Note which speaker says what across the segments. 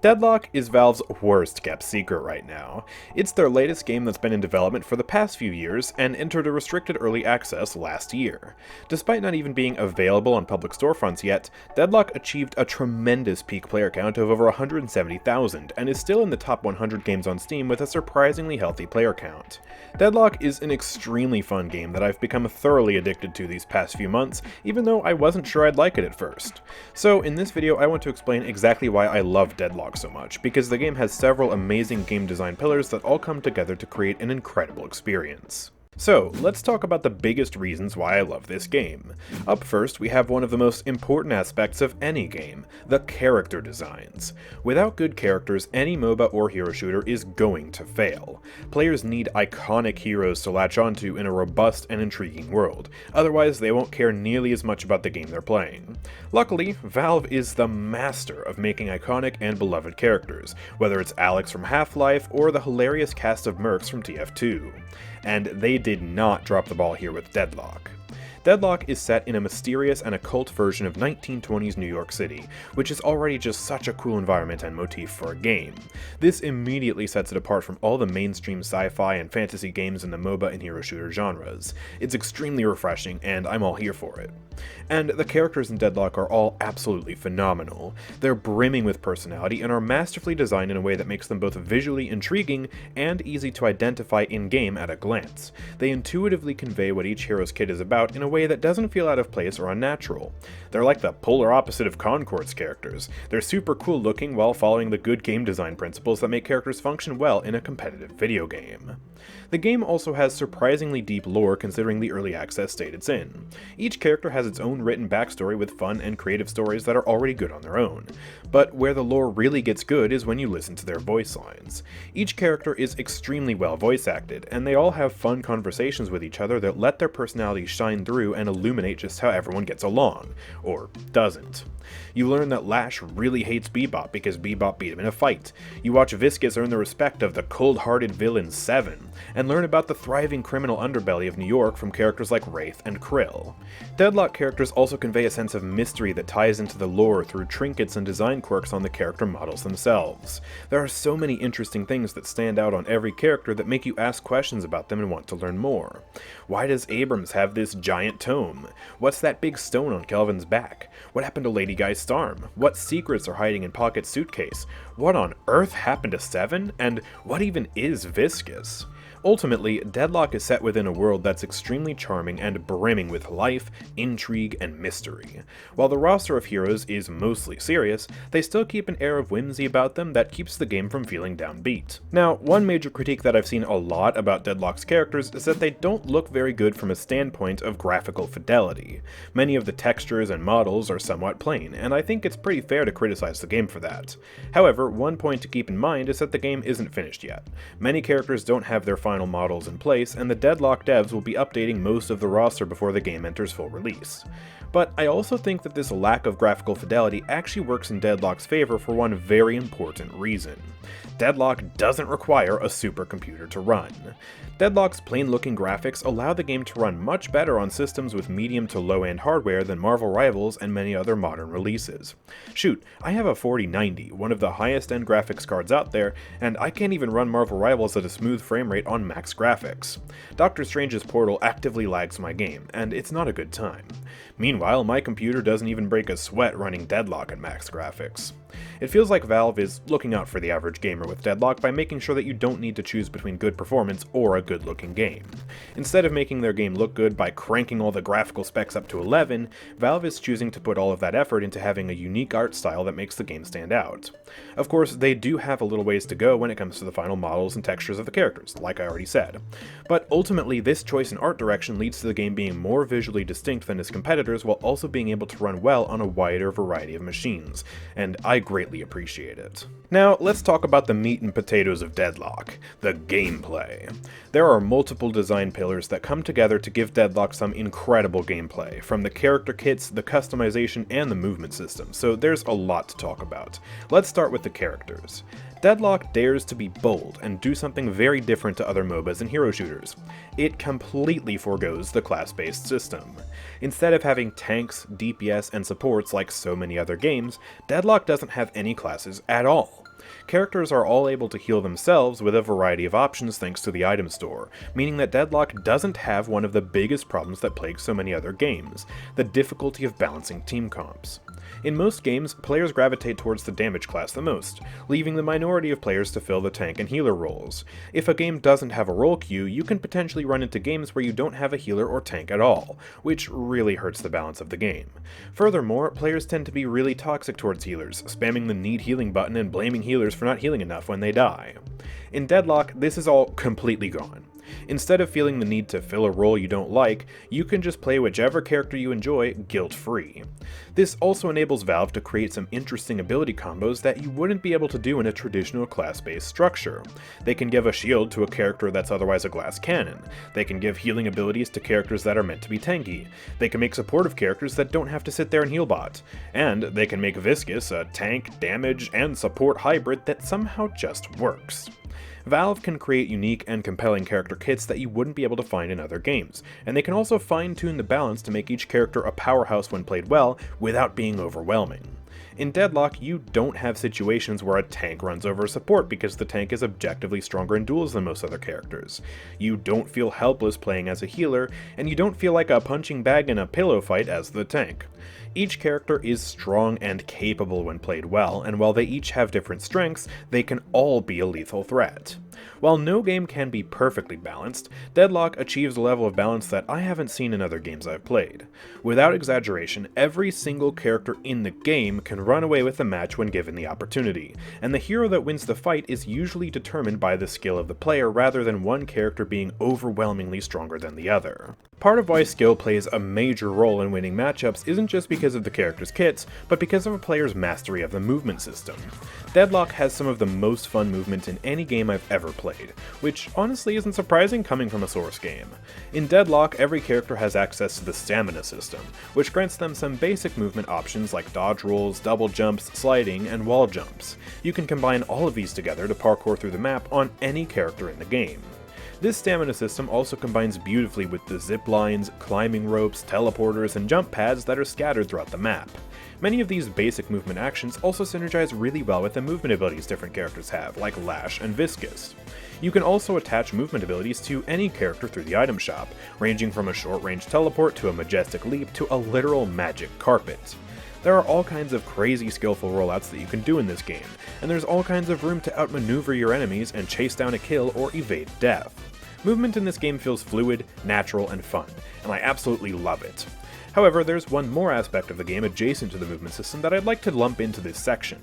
Speaker 1: Deadlock is Valve's worst kept secret right now. It's their latest game that's been in development for the past few years and entered a restricted early access last year. Despite not even being available on public storefronts yet, Deadlock achieved a tremendous peak player count of over 170,000 and is still in the top 100 games on Steam with a surprisingly healthy player count. Deadlock is an extremely fun game that I've become thoroughly addicted to these past few months, even though I wasn't sure I'd like it at first. So in this video I want to explain exactly why I love Deadlock so much, because the game has several amazing game design pillars that all come together to create an incredible experience. So, let's talk about the biggest reasons why I love this game. Up first, we have one of the most important aspects of any game, the character designs. Without good characters, any MOBA or hero shooter is going to fail. Players need iconic heroes to latch onto in a robust and intriguing world, otherwise they won't care nearly as much about the game they're playing. Luckily, Valve is the master of making iconic and beloved characters, whether it's Alex from Half-Life or the hilarious cast of mercs from TF2. And they did not drop the ball here with Deadlock. Deadlock is set in a mysterious and occult version of 1920s New York City, which is already just such a cool environment and motif for a game. This immediately sets it apart from all the mainstream sci-fi and fantasy games in the MOBA and hero shooter genres. It's extremely refreshing, and I'm all here for it. And the characters in Deadlock are all absolutely phenomenal. They're brimming with personality and are masterfully designed in a way that makes them both visually intriguing and easy to identify in-game at a glance. They intuitively convey what each hero's kit is about in a way that doesn't feel out of place or unnatural. They're like the polar opposite of Concord's characters. They're super cool looking while following the good game design principles that make characters function well in a competitive video game. The game also has surprisingly deep lore considering the early access state it's in. Each character has its own written backstory with fun and creative stories that are already good on their own. But where the lore really gets good is when you listen to their voice lines. Each character is extremely well voice acted, and they all have fun conversations with each other that let their personalities shine through and illuminate just how everyone gets along. Or doesn't. You learn that Lash really hates Bebop because Bebop beat him in a fight. You watch Viscous earn the respect of the cold-hearted villain Seven, and learn about the thriving criminal underbelly of New York from characters like Wraith and Krill. Deadlock characters also convey a sense of mystery that ties into the lore through trinkets and design quirks on the character models themselves. There are so many interesting things that stand out on every character that make you ask questions about them and want to learn more. Why does Abrams have this giant tome? What's that big stone on Kelvin's back? What happened to Lady Guy's Storm? What secrets are hiding in Pocket's suitcase? What on earth happened to Seven? And what even is Viscous? Ultimately, Deadlock is set within a world that's extremely charming and brimming with life, intrigue, and mystery. While the roster of heroes is mostly serious, they still keep an air of whimsy about them that keeps the game from feeling downbeat. Now, one major critique that I've seen a lot about Deadlock's characters is that they don't look very good from a standpoint of graphical fidelity. Many of the textures and models are somewhat plain, and I think it's pretty fair to criticize the game for that. However, one point to keep in mind is that the game isn't finished yet. Many characters don't have their final models in place, and the Deadlock devs will be updating most of the roster before the game enters full release. But I also think that this lack of graphical fidelity actually works in Deadlock's favor for one very important reason. Deadlock doesn't require a supercomputer to run. Deadlock's plain-looking graphics allow the game to run much better on systems with medium to low-end hardware than Marvel Rivals and many other modern releases. Shoot, I have a 4090, one of the highest-end graphics cards out there, and I can't even run Marvel Rivals at a smooth frame rate on max graphics. Doctor Strange's Portal actively lags my game, and it's not a good time. Meanwhile, my computer doesn't even break a sweat running Deadlock at max graphics. It feels like Valve is looking out for the average gamer with Deadlock by making sure that you don't need to choose between good performance or a good-looking game. Instead of making their game look good by cranking all the graphical specs up to 11, Valve is choosing to put all of that effort into having a unique art style that makes the game stand out. Of course, they do have a little ways to go when it comes to the final models and textures of the characters, like I already said. But ultimately, this choice in art direction leads to the game being more visually distinct than its competitors while also being able to run well on a wider variety of machines, and I greatly appreciate it. Now, let's talk about the meat and potatoes of Deadlock, the gameplay. There are multiple design pillars that come together to give Deadlock some incredible gameplay, from the character kits, the customization, and the movement system, so there's a lot to talk about. Let's start with the characters. Deadlock dares to be bold and do something very different to other MOBAs and hero shooters. It completely forgoes the class-based system. Instead of having tanks, DPS, and supports like so many other games, Deadlock doesn't have any classes at all. Characters are all able to heal themselves with a variety of options thanks to the item store, meaning that Deadlock doesn't have one of the biggest problems that plague so many other games, the difficulty of balancing team comps. In most games, players gravitate towards the damage class the most, leaving the minority of players to fill the tank and healer roles. If a game doesn't have a role queue, you can potentially run into games where you don't have a healer or tank at all, which really hurts the balance of the game. Furthermore, players tend to be really toxic towards healers, spamming the need healing button and blaming healers for not healing enough when they die. In Deadlock, this is all completely gone. Instead of feeling the need to fill a role you don't like, you can just play whichever character you enjoy guilt-free. This also enables Valve to create some interesting ability combos that you wouldn't be able to do in a traditional class-based structure. They can give a shield to a character that's otherwise a glass cannon. They can give healing abilities to characters that are meant to be tanky. They can make supportive characters that don't have to sit there and heal bot. And they can make Viscous a tank, damage, and support hybrid that somehow just works. Valve can create unique and compelling character kits that you wouldn't be able to find in other games, and they can also fine-tune the balance to make each character a powerhouse when played well, without being overwhelming. In Deadlock, you don't have situations where a tank runs over a support because the tank is objectively stronger in duels than most other characters. You don't feel helpless playing as a healer, and you don't feel like a punching bag in a pillow fight as the tank. Each character is strong and capable when played well, and while they each have different strengths, they can all be a lethal threat. While no game can be perfectly balanced, Deadlock achieves a level of balance that I haven't seen in other games I've played. Without exaggeration, every single character in the game can run away with the match when given the opportunity, and the hero that wins the fight is usually determined by the skill of the player rather than one character being overwhelmingly stronger than the other. Part of why skill plays a major role in winning matchups isn't just because of the character's kits, but because of a player's mastery of the movement system. Deadlock has some of the most fun movement in any game I've ever played, which honestly isn't surprising coming from a Source game. In Deadlock, every character has access to the stamina system, which grants them some basic movement options like dodge rolls, double jumps, sliding, and wall jumps. You can combine all of these together to parkour through the map on any character in the game. This stamina system also combines beautifully with the zip lines, climbing ropes, teleporters, and jump pads that are scattered throughout the map. Many of these basic movement actions also synergize really well with the movement abilities different characters have, like Lash and Viscous. You can also attach movement abilities to any character through the item shop, ranging from a short-range teleport to a majestic leap to a literal magic carpet. There are all kinds of crazy skillful rollouts that you can do in this game, and there's all kinds of room to outmaneuver your enemies and chase down a kill or evade death. Movement in this game feels fluid, natural, and fun, and I absolutely love it. However, there's one more aspect of the game adjacent to the movement system that I'd like to lump into this section.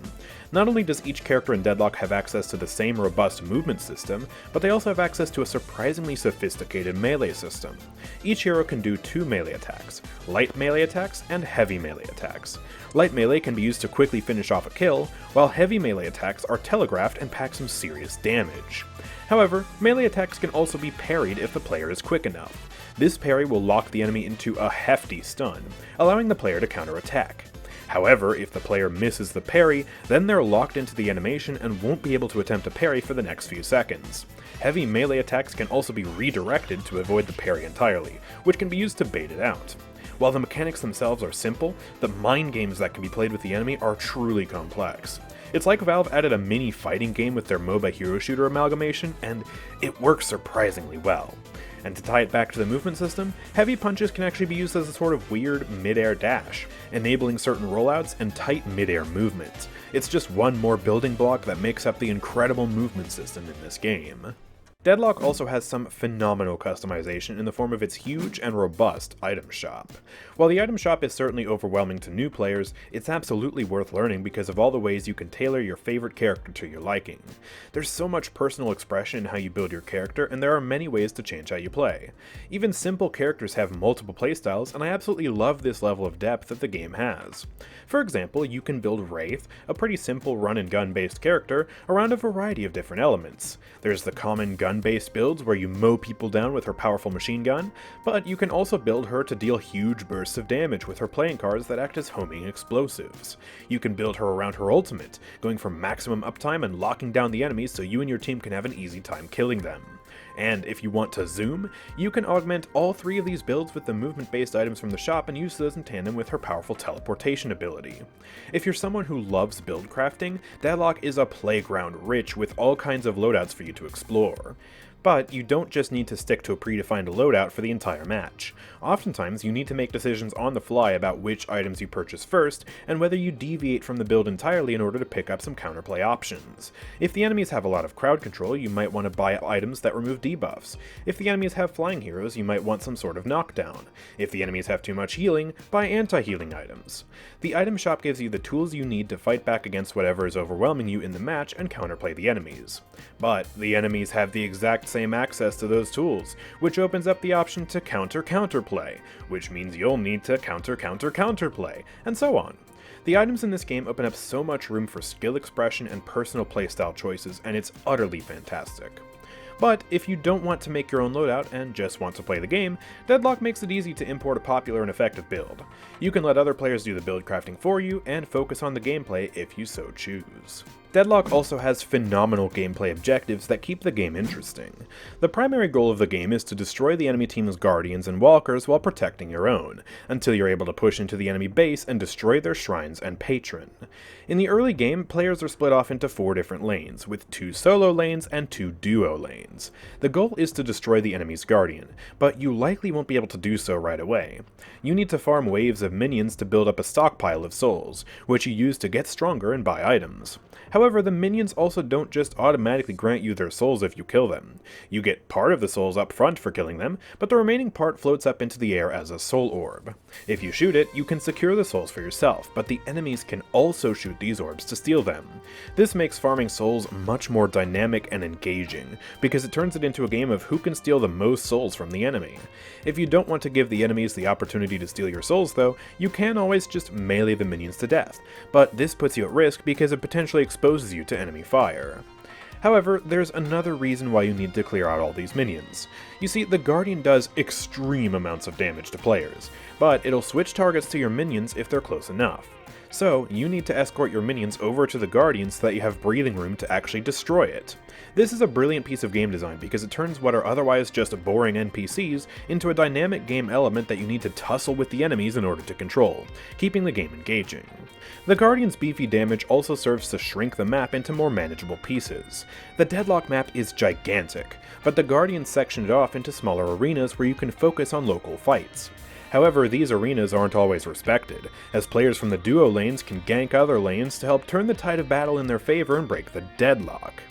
Speaker 1: Not only does each character in Deadlock have access to the same robust movement system, but they also have access to a surprisingly sophisticated melee system. Each hero can do two melee attacks, light melee attacks and heavy melee attacks. Light melee can be used to quickly finish off a kill, while heavy melee attacks are telegraphed and pack some serious damage. However, melee attacks can also be parried if the player is quick enough. This parry will lock the enemy into a hefty stun, allowing the player to counterattack. However, if the player misses the parry, then they're locked into the animation and won't be able to attempt a parry for the next few seconds. Heavy melee attacks can also be redirected to avoid the parry entirely, which can be used to bait it out. While the mechanics themselves are simple, the mind games that can be played with the enemy are truly complex. It's like Valve added a mini fighting game with their MOBA hero shooter amalgamation, and it works surprisingly well. And to tie it back to the movement system, heavy punches can actually be used as a sort of weird mid-air dash, enabling certain rollouts and tight mid-air movement. It's just one more building block that makes up the incredible movement system in this game. Deadlock also has some phenomenal customization in the form of its huge and robust item shop. While the item shop is certainly overwhelming to new players, it's absolutely worth learning because of all the ways you can tailor your favorite character to your liking. There's so much personal expression in how you build your character, and there are many ways to change how you play. Even simple characters have multiple playstyles, and I absolutely love this level of depth that the game has. For example, you can build Wraith, a pretty simple run-and-gun based character, around a variety of different elements. There's the common gun-based builds where you mow people down with her powerful machine gun, but you can also build her to deal huge bursts of damage with her playing cards that act as homing explosives. You can build her around her ultimate, going for maximum uptime and locking down the enemies so you and your team can have an easy time killing them. And if you want to zoom, you can augment all 3 of these builds with the movement-based items from the shop and use those in tandem with her powerful teleportation ability. If you're someone who loves build crafting, Deadlock is a playground rich with all kinds of loadouts for you to explore. But you don't just need to stick to a predefined loadout for the entire match. Oftentimes, you need to make decisions on the fly about which items you purchase first, and whether you deviate from the build entirely in order to pick up some counterplay options. If the enemies have a lot of crowd control, you might want to buy items that remove debuffs. If the enemies have flying heroes, you might want some sort of knockdown. If the enemies have too much healing, buy anti-healing items. The item shop gives you the tools you need to fight back against whatever is overwhelming you in the match and counterplay the enemies. But the enemies have the exact same access to those tools, which opens up the option to counterplay, which means you'll need to counterplay, and so on. The items in this game open up so much room for skill expression and personal playstyle choices, and it's utterly fantastic. But if you don't want to make your own loadout and just want to play the game, Deadlock makes it easy to import a popular and effective build. You can let other players do the build crafting for you and focus on the gameplay if you so choose. Deadlock also has phenomenal gameplay objectives that keep the game interesting. The primary goal of the game is to destroy the enemy team's guardians and walkers while protecting your own, until you're able to push into the enemy base and destroy their shrines and patron. In the early game, players are split off into 4 different lanes, with 2 solo lanes and 2 duo lanes. The goal is to destroy the enemy's guardian, but you likely won't be able to do so right away. You need to farm waves of minions to build up a stockpile of souls, which you use to get stronger and buy items. However, the minions also don't just automatically grant you their souls if you kill them. You get part of the souls up front for killing them, but the remaining part floats up into the air as a soul orb. If you shoot it, you can secure the souls for yourself, but the enemies can also shoot these orbs to steal them. This makes farming souls much more dynamic and engaging, because it turns it into a game of who can steal the most souls from the enemy. If you don't want to give the enemies the opportunity to steal your souls though, you can always just melee the minions to death, but this puts you at risk because it potentially exposes you to enemy fire. However, there's another reason why you need to clear out all these minions. You see, the Guardian does extreme amounts of damage to players, but it'll switch targets to your minions if they're close enough. So, you need to escort your minions over to the Guardian so that you have breathing room to actually destroy it. This is a brilliant piece of game design because it turns what are otherwise just boring NPCs into a dynamic game element that you need to tussle with the enemies in order to control, keeping the game engaging. The Guardian's beefy damage also serves to shrink the map into more manageable pieces. The Deadlock map is gigantic, but the Guardians section it off into smaller arenas where you can focus on local fights. However, these arenas aren't always respected, as players from the duo lanes can gank other lanes to help turn the tide of battle in their favor and break the deadlock.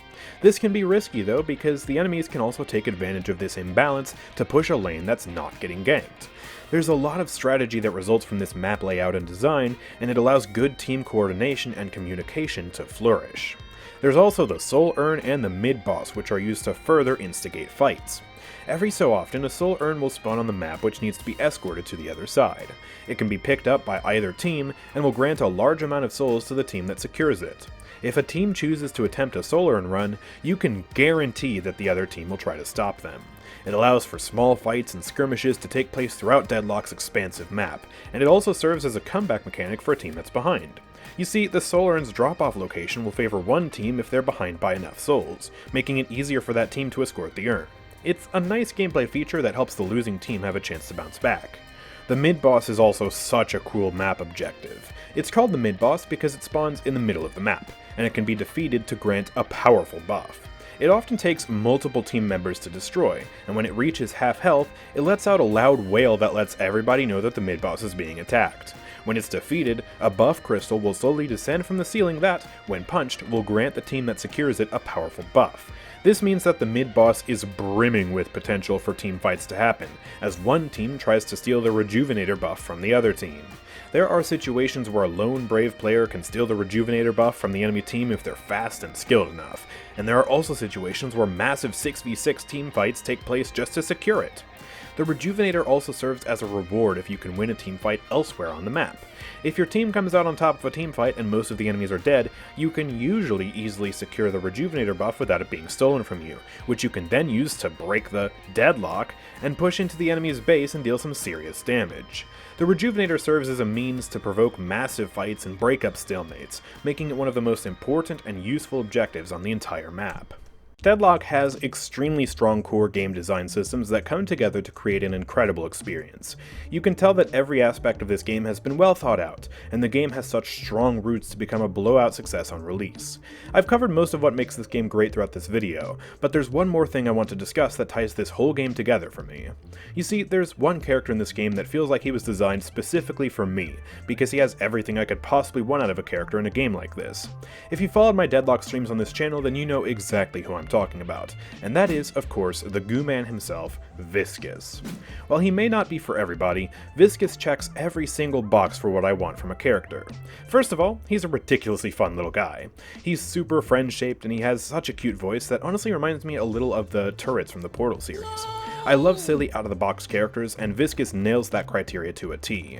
Speaker 1: This can be risky though, because the enemies can also take advantage of this imbalance to push a lane that's not getting ganked. There's a lot of strategy that results from this map layout and design, and it allows good team coordination and communication to flourish. There's also the Soul Urn and the mid-boss, which are used to further instigate fights. Every so often, a soul urn will spawn on the map which needs to be escorted to the other side. It can be picked up by either team, and will grant a large amount of souls to the team that secures it. If a team chooses to attempt a soul urn run, you can guarantee that the other team will try to stop them. It allows for small fights and skirmishes to take place throughout Deadlock's expansive map, and it also serves as a comeback mechanic for a team that's behind. You see, the Soul Urn's drop-off location will favor one team if they're behind by enough souls, making it easier for that team to escort the urn. It's a nice gameplay feature that helps the losing team have a chance to bounce back. The mid-boss is also such a cool map objective. It's called the mid-boss because it spawns in the middle of the map, and it can be defeated to grant a powerful buff. It often takes multiple team members to destroy, and when it reaches half health, it lets out a loud wail that lets everybody know that the mid-boss is being attacked. When it's defeated, a buff crystal will slowly descend from the ceiling that, when punched, will grant the team that secures it a powerful buff. This means that the mid-boss is brimming with potential for team fights to happen, as one team tries to steal the Rejuvenator buff from the other team. There are situations where a lone brave player can steal the Rejuvenator buff from the enemy team if they're fast and skilled enough, and there are also situations where massive 6v6 team fights take place just to secure it. The Rejuvenator also serves as a reward if you can win a team fight elsewhere on the map. If your team comes out on top of a team fight and most of the enemies are dead, you can usually easily secure the Rejuvenator buff without it being stolen from you, which you can then use to break the deadlock and push into the enemy's base and deal some serious damage. The Rejuvenator serves as a means to provoke massive fights and break up stalemates, making it one of the most important and useful objectives on the entire map. Deadlock has extremely strong core game design systems that come together to create an incredible experience. You can tell that every aspect of this game has been well thought out, and the game has such strong roots to become a blowout success on release. I've covered most of what makes this game great throughout this video, but there's one more thing I want to discuss that ties this whole game together for me. You see, there's one character in this game that feels like he was designed specifically for me, because he has everything I could possibly want out of a character in a game like this. If you followed my Deadlock streams on this channel, then you know exactly who I'm talking about, and that is, of course, the goo man himself, Viscous. While he may not be for everybody, Viscous checks every single box for what I want from a character. First of all, he's a ridiculously fun little guy. He's super friend-shaped, and he has such a cute voice that honestly reminds me a little of the turrets from the Portal series. I love silly out-of-the-box characters, and Viscous nails that criteria to a T.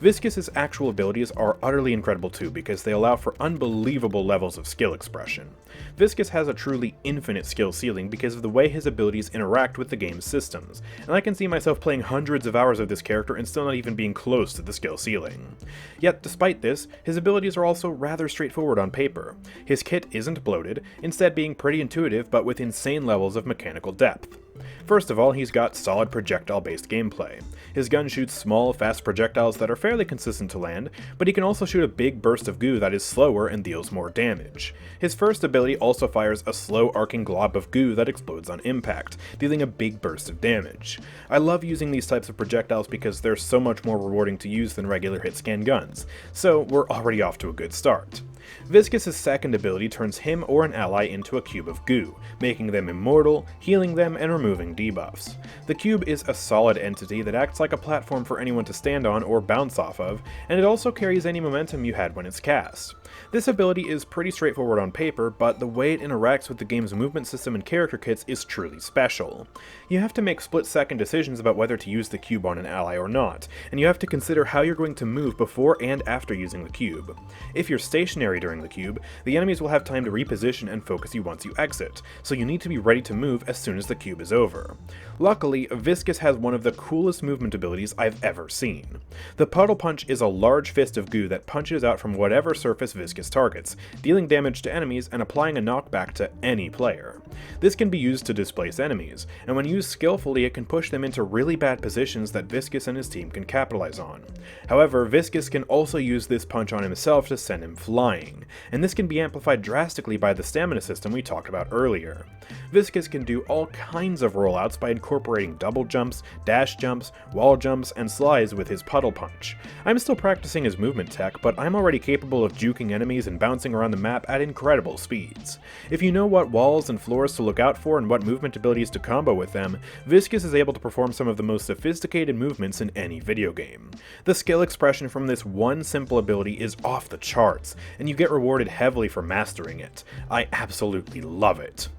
Speaker 1: Viscous' actual abilities are utterly incredible too, because they allow for unbelievable levels of skill expression. Viscous has a truly infinite skill ceiling because of the way his abilities interact with the game's systems, and I can see myself playing hundreds of hours of this character and still not even being close to the skill ceiling. Yet, despite this, his abilities are also rather straightforward on paper. His kit isn't bloated, instead being pretty intuitive but with insane levels of mechanical depth. First of all, he's got solid projectile-based gameplay. His gun shoots small, fast projectiles that are fairly consistent to land, but he can also shoot a big burst of goo that is slower and deals more damage. His first ability also fires a slow arcing glob of goo that explodes on impact, dealing a big burst of damage. I love using these types of projectiles because they're so much more rewarding to use than regular hit-scan guns, so we're already off to a good start. Viscous' second ability turns him or an ally into a cube of goo, making them immortal, healing them, and removing debuffs. The cube is a solid entity that acts like a platform for anyone to stand on or bounce off of, and it also carries any momentum you had when it's cast. This ability is pretty straightforward on paper, but the way it interacts with the game's movement system and character kits is truly special. You have to make split-second decisions about whether to use the cube on an ally or not, and you have to consider how you're going to move before and after using the cube. If you're stationary during the cube, the enemies will have time to reposition and focus you once you exit, so you need to be ready to move as soon as the cube is over. Luckily, Viscous has one of the coolest movement abilities I've ever seen. The Puddle Punch is a large fist of goo that punches out from whatever surface Viscous targets, dealing damage to enemies and applying a knockback to any player. This can be used to displace enemies, and when used skillfully it can push them into really bad positions that Viscous and his team can capitalize on. However, Viscous can also use this punch on himself to send him flying, and this can be amplified drastically by the stamina system we talked about earlier. Viscous can do all kinds of rollouts by incorporating double jumps, dash jumps, wall jumps, and slides with his Puddle Punch. I'm still practicing his movement tech, but I'm already capable of juking enemies and bouncing around the map at incredible speeds. If you know what walls and floors to look out for and what movement abilities to combo with them, Viscous is able to perform some of the most sophisticated movements in any video game. The skill expression from this one simple ability is off the charts, and you get rewarded heavily for mastering it. I absolutely love it.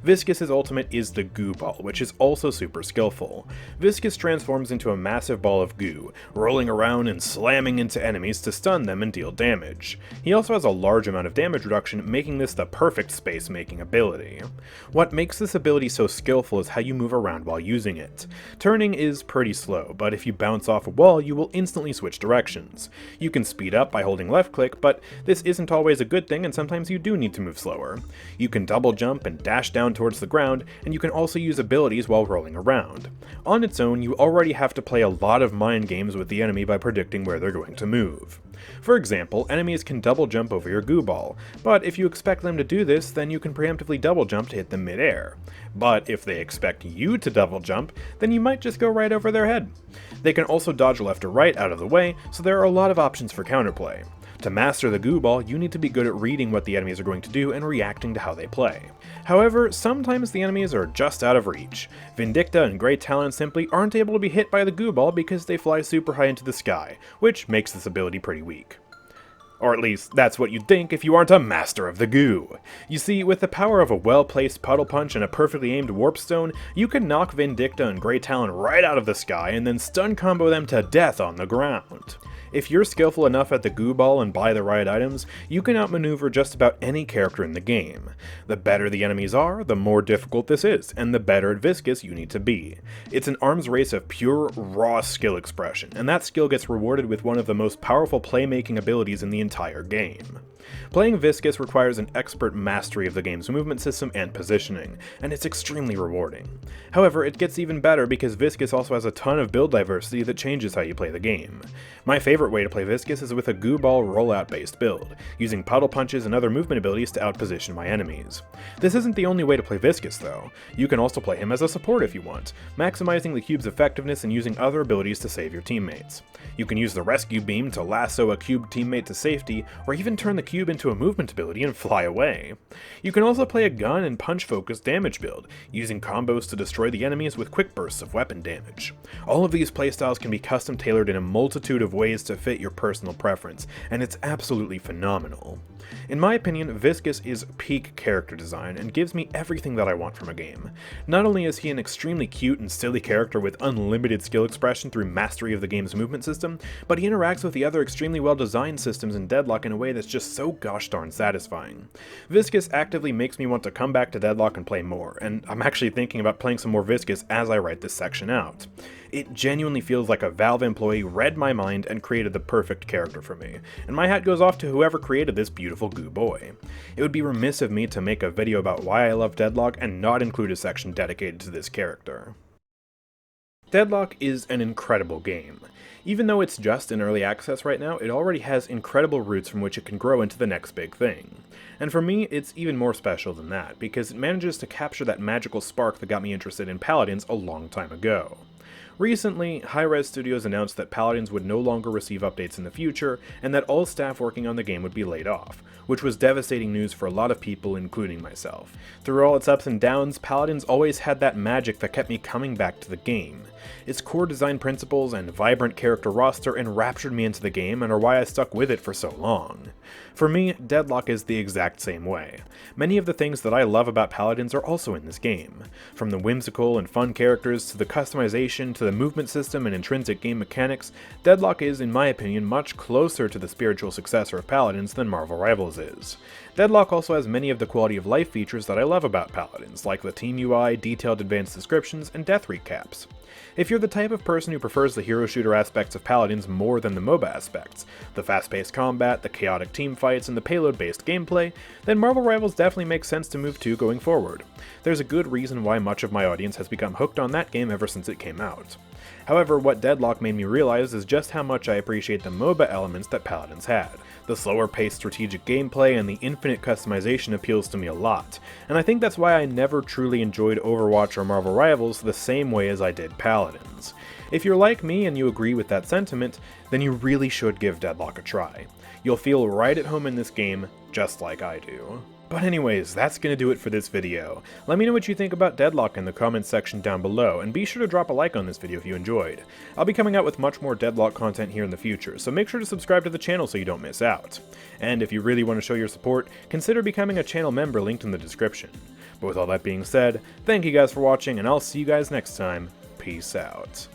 Speaker 1: Viscous' ultimate is the Goo Ball, which is also super skillful. Viscous transforms into a massive ball of goo, rolling around and slamming into enemies to stun them and deal damage. He also has a large amount of damage reduction, making this the perfect space-making ability. What makes this ability so skillful is how you move around while using it. Turning is pretty slow, but if you bounce off a wall, you will instantly switch directions. You can speed up by holding left click, but this isn't always a good thing and sometimes you do need to move slower. You can double jump and dash down towards the ground, and you can also use abilities while rolling around. On its own, you already have to play a lot of mind games with the enemy by predicting where they're going to move. For example, enemies can double jump over your goo ball, but if you expect them to do this, then you can preemptively double jump to hit them mid-air. But if they expect you to double jump, then you might just go right over their head. They can also dodge left or right out of the way, so there are a lot of options for counterplay. To master the Goo Ball, you need to be good at reading what the enemies are going to do and reacting to how they play. However, sometimes the enemies are just out of reach. Vindicta and Grey Talon simply aren't able to be hit by the Goo Ball because they fly super high into the sky, which makes this ability pretty weak. Or at least, that's what you'd think if you aren't a master of the goo. You see, with the power of a well-placed Puddle Punch and a perfectly aimed Warp Stone, you can knock Vindicta and Grey Talon right out of the sky and then stun combo them to death on the ground. If you're skillful enough at the Goo Ball and buy the right items, you can outmaneuver just about any character in the game. The better the enemies are, the more difficult this is, and the better at Viscous you need to be. It's an arms race of pure, raw skill expression, and that skill gets rewarded with one of the most powerful playmaking abilities in the entire game. Playing Viscous requires an expert mastery of the game's movement system and positioning, and it's extremely rewarding. However, it gets even better because Viscous also has a ton of build diversity that changes how you play the game. My favorite way to play Viscous is with a goo ball rollout based build, using puddle punches and other movement abilities to outposition my enemies. This isn't the only way to play Viscous though. You can also play him as a support if you want, maximizing the cube's effectiveness and using other abilities to save your teammates. You can use the rescue beam to lasso a cube teammate to safety, or even turn the cube into a movement ability and fly away. You can also play a gun and punch focused damage build, using combos to destroy the enemies with quick bursts of weapon damage. All of these playstyles can be custom tailored in a multitude of ways to fit your personal preference, and it's absolutely phenomenal. In my opinion, Viscous is peak character design and gives me everything that I want from a game. Not only is he an extremely cute and silly character with unlimited skill expression through mastery of the game's movement system, but he interacts with the other extremely well designed systems in Deadlock in a way that's just so gosh darn satisfying. Viscous actively makes me want to come back to Deadlock and play more, and I'm actually thinking about playing some more Viscous as I write this section out. It genuinely feels like a Valve employee read my mind and created the perfect character for me, and my hat goes off to whoever created this beautiful goo boy. It would be remiss of me to make a video about why I love Deadlock and not include a section dedicated to this character. Deadlock is an incredible game. Even though it's just in early access right now, it already has incredible roots from which it can grow into the next big thing. And for me, it's even more special than that, because it manages to capture that magical spark that got me interested in Paladins a long time ago. Recently, Hi-Rez Studios announced that Paladins would no longer receive updates in the future, and that all staff working on the game would be laid off, which was devastating news for a lot of people, including myself. Through all its ups and downs, Paladins always had that magic that kept me coming back to the game. Its core design principles and vibrant character roster enraptured me into the game and are why I stuck with it for so long. For me, Deadlock is the exact same way. Many of the things that I love about Paladins are also in this game. From the whimsical and fun characters to the customization to the movement system and intrinsic game mechanics, Deadlock is, in my opinion, much closer to the spiritual successor of Paladins than Marvel Rivals is. Deadlock also has many of the quality of life features that I love about Paladins, like the team UI, detailed advanced descriptions, and death recaps. If you're the type of person who prefers the hero shooter aspects of Paladins more than the MOBA aspects, the fast-paced combat, the chaotic team fights, and the payload-based gameplay, then Marvel Rivals definitely makes sense to move to going forward. There's a good reason why much of my audience has become hooked on that game ever since it came out. However, what Deadlock made me realize is just how much I appreciate the MOBA elements that Paladins had. The slower-paced strategic gameplay and the infinite customization appeals to me a lot, and I think that's why I never truly enjoyed Overwatch or Marvel Rivals the same way as I did Paladins. If you're like me and you agree with that sentiment, then you really should give Deadlock a try. You'll feel right at home in this game, just like I do. But anyways, that's gonna do it for this video. Let me know what you think about Deadlock in the comments section down below, and be sure to drop a like on this video if you enjoyed. I'll be coming out with much more Deadlock content here in the future, so make sure to subscribe to the channel so you don't miss out. And if you really want to show your support, consider becoming a channel member linked in the description. But with all that being said, thank you guys for watching, and I'll see you guys next time. Peace out.